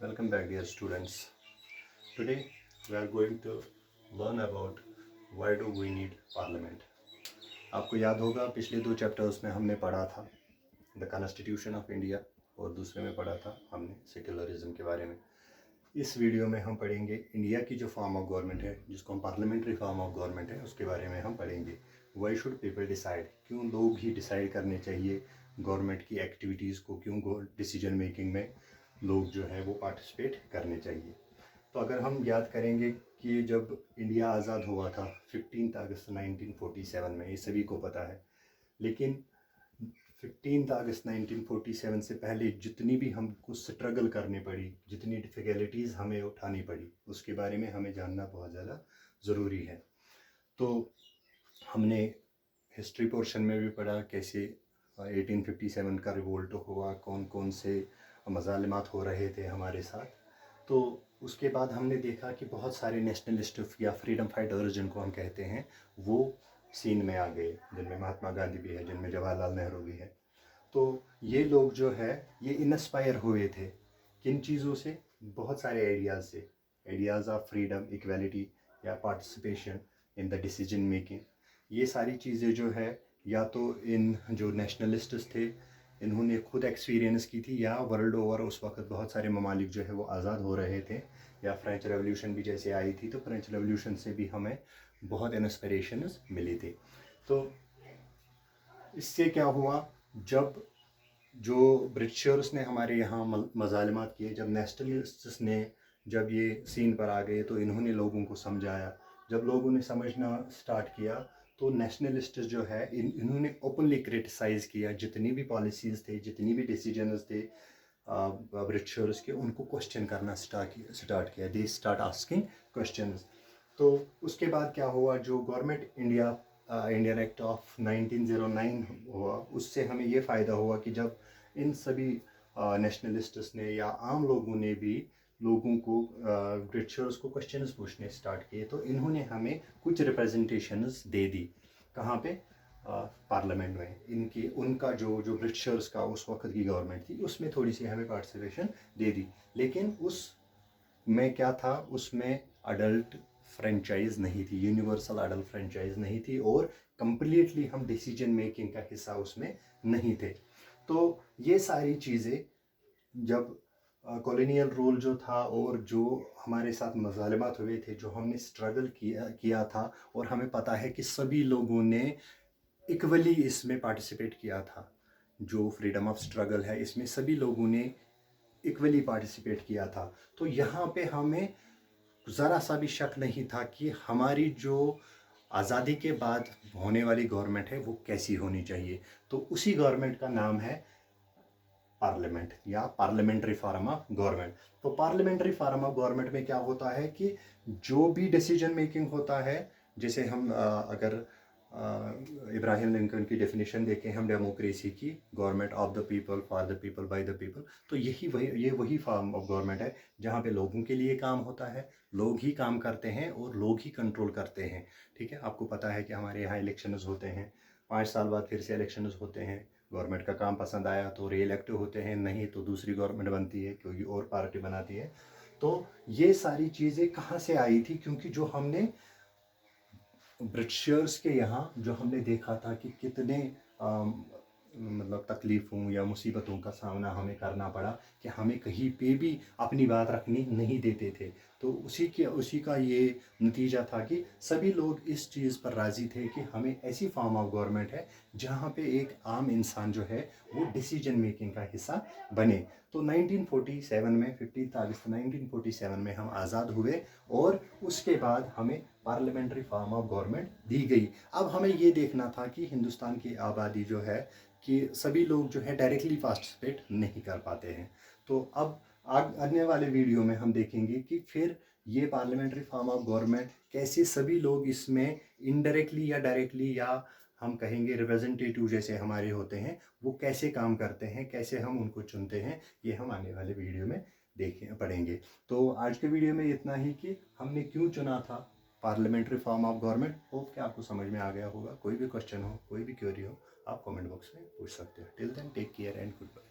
Welcome back, dear students. Today we are going to learn about why do we need parliament. आपको याद होगा पिछले 2 chapters में हमने पढ़ा था द कॉन्स्टिट्यूशन ऑफ इंडिया और दूसरे में पढ़ा था हमने सेक्युलरिज्म के बारे में। इस वीडियो में हम पढ़ेंगे इंडिया की जो फॉर्म ऑफ गवर्नमेंट है, जिसको हम पार्लियामेंट्री फॉर्म ऑफ गवर्नमेंट है, उसके बारे में हम पढ़ेंगे। वाई शुड पीपल डिसाइड, क्यों लोग ही डिसाइड करने चाहिए गवर्नमेंट की एक्टिविटीज़ को, क्यों डिसीजन मेकिंग में लोग जो है वो पार्टिसिपेट करने चाहिए। तो अगर हम याद करेंगे कि जब इंडिया आज़ाद हुआ था 15 अगस्त 1947 में, ये सभी को पता है, लेकिन 15 अगस्त 1947 से पहले जितनी भी हमको स्ट्रगल करनी पड़ी, जितनी डिफ़िकल्टीज़ हमें उठानी पड़ी, उसके बारे में हमें जानना बहुत ज़्यादा ज़रूरी है। तो हमने हिस्ट्री पोर्शन में भी पढ़ा कैसे 1857 का रिवोल्ट हुआ, कौन कौन से मज़ालिमात हो रहे थे हमारे साथ। तो उसके बाद हमने देखा कि बहुत सारे नेशनलिस्ट या फ्रीडम फाइटर्स जिनको हम कहते हैं वो सीन में आ गए, जिनमें महात्मा गांधी भी है, जिनमें जवाहरलाल नेहरू भी है। तो ये लोग जो है ये इंस्पायर हुए थे किन चीज़ों से? बहुत सारे आइडियाज़ से, आइडियाज़ ऑफ फ्रीडम, इक्वालिटी या participation in the decision making. ये सारी चीज़ें जो है या तो इन जो नेशनलिस्ट्स थे इन्होंने खुद एक्सपीरियंस की थी, या वर्ल्ड ओवर उस वक्त बहुत सारे ममालिक जो है वो आज़ाद हो रहे थे, या फ्रेंच रेवोल्यूशन भी जैसे आई थी, तो फ्रेंच रेवोल्यूशन से भी हमें बहुत इंस्पिरेशंस मिली थी। तो इससे क्या हुआ, जब जो ब्रिटिशर्स ने हमारे यहाँ मज़ालिमात किए, जब नेशनलिस्ट्स ने जब ये सीन पर आ गए, तो इन्होंने लोगों को समझाया। जब लोगों ने समझना स्टार्ट किया तो नेशनलिस्ट जो है इन्होंने ओपनली क्रिटिसाइज़ किया जितनी भी पॉलिसीज़ थे, जितनी भी डिसीजंस थे ब्रिटिशर्स के, उनको क्वेश्चन करना स्टार्ट किया। They start asking questions. तो उसके बाद क्या हुआ, जो गवर्नमेंट इंडियन एक्ट ऑफ 1909 हुआ, उससे हमें ये फ़ायदा हुआ कि जब इन सभी नेशनलिस्ट्स ने या आम लोगों ने भी लोगों को ब्रिटिशर्स को क्वेश्चंस पूछने स्टार्ट किए, तो इन्होंने हमें कुछ रिप्रेजेंटेशंस दे दी। कहाँ पे? पार्लियामेंट में। इनकी उनका जो जो ब्रिटिशर्स का उस वक्त की गवर्नमेंट थी उसमें थोड़ी सी हमें पार्टिसिपेशन दे दी। लेकिन उस में क्या था, उसमें अडल्ट फ्रेंचाइज नहीं थी, यूनिवर्सल अडल्ट फ्रेंचाइज नहीं थी, और कंप्लीटली हम डिसीजन मेकिंग का हिस्सा उसमें नहीं थे। तो ये सारी चीज़ें जब कॉलोनियल रूल जो था और जो हमारे साथ मज़ालिमात हुए थे, जो हमने स्ट्रगल किया था, और हमें पता है कि सभी लोगों ने इक्वली इसमें पार्टिसिपेट किया था। जो फ्रीडम ऑफ स्ट्रगल है इसमें सभी लोगों ने इक्वली पार्टिसिपेट किया था। तो यहाँ पे हमें ज़रा सा भी शक नहीं था कि हमारी जो आज़ादी के बाद होने वाली गवर्नमेंट है वो कैसी होनी चाहिए। तो उसी गवर्नमेंट का नाम है पार्लियामेंट या पार्लियामेंट्री फॉर्म ऑफ गवर्नमेंट। तो पार्लियामेंट्री फॉर्म ऑफ गवर्नमेंट में क्या होता है कि जो भी डिसीजन मेकिंग होता है, जैसे हम अगर इब्राहिम लिंकन की डेफिनेशन देखें हम डेमोक्रेसी की, government of the people, for the people, by the people, तो ये वही फॉर्म ऑफ गवर्नमेंट है जहाँ पे लोगों के लिए काम होता है, लोग ही काम करते हैं और लोग ही कंट्रोल करते हैं। ठीक है, आपको पता है कि हमारे यहाँ इलेक्शंस होते हैं, 5 साल बाद फिर से इलेक्शंस होते हैं। गवर्नमेंट का काम पसंद आया तो री इलेक्ट होते हैं, नहीं तो दूसरी गवर्नमेंट बनती है, कोई और पार्टी बनाती है। तो ये सारी चीज़ें कहाँ से आई थी? क्योंकि जो हमने ब्रिटिशर्स के यहाँ जो हमने देखा था कि कितने मतलब तकलीफ़ों या मुसीबतों का सामना हमें करना पड़ा, कि हमें कहीं पे भी अपनी बात रखनी नहीं देते थे। तो उसी का ये नतीजा था कि सभी लोग इस चीज़ पर राज़ी थे कि हमें ऐसी फॉर्म ऑफ गवर्नमेंट है जहाँ पे एक आम इंसान जो है वो डिसीजन मेकिंग का हिस्सा बने। तो 1947 में, 15 अगस्त 1947 में हम आज़ाद हुए, और उसके बाद हमें पार्लियामेंट्री फॉर्म ऑफ गवर्नमेंट दी गई। अब हमें ये देखना था कि हिंदुस्तान की आबादी जो है कि सभी लोग जो है डायरेक्टली पार्टिसिपेट नहीं कर पाते हैं। तो अब आने वाले वीडियो में हम देखेंगे कि फिर ये पार्लियामेंट्री फॉर्म ऑफ गवर्नमेंट कैसे सभी लोग इसमें इनडायरेक्टली या डायरेक्टली, या हम कहेंगे रिप्रेजेंटेटिव जैसे हमारे होते हैं, वो कैसे काम करते हैं, कैसे हम उनको चुनते हैं, ये हम आने वाले वीडियो में पढ़ेंगे। तो आज के वीडियो में इतना ही कि हमने क्यों चुना था parliamentary form of government. Hope कि आपको समझ में आ गया होगा। कोई भी क्वेश्चन हो, कोई भी क्वेरी हो, आप कमेंट बॉक्स में पूछ सकते हो। Till then take care and good bye.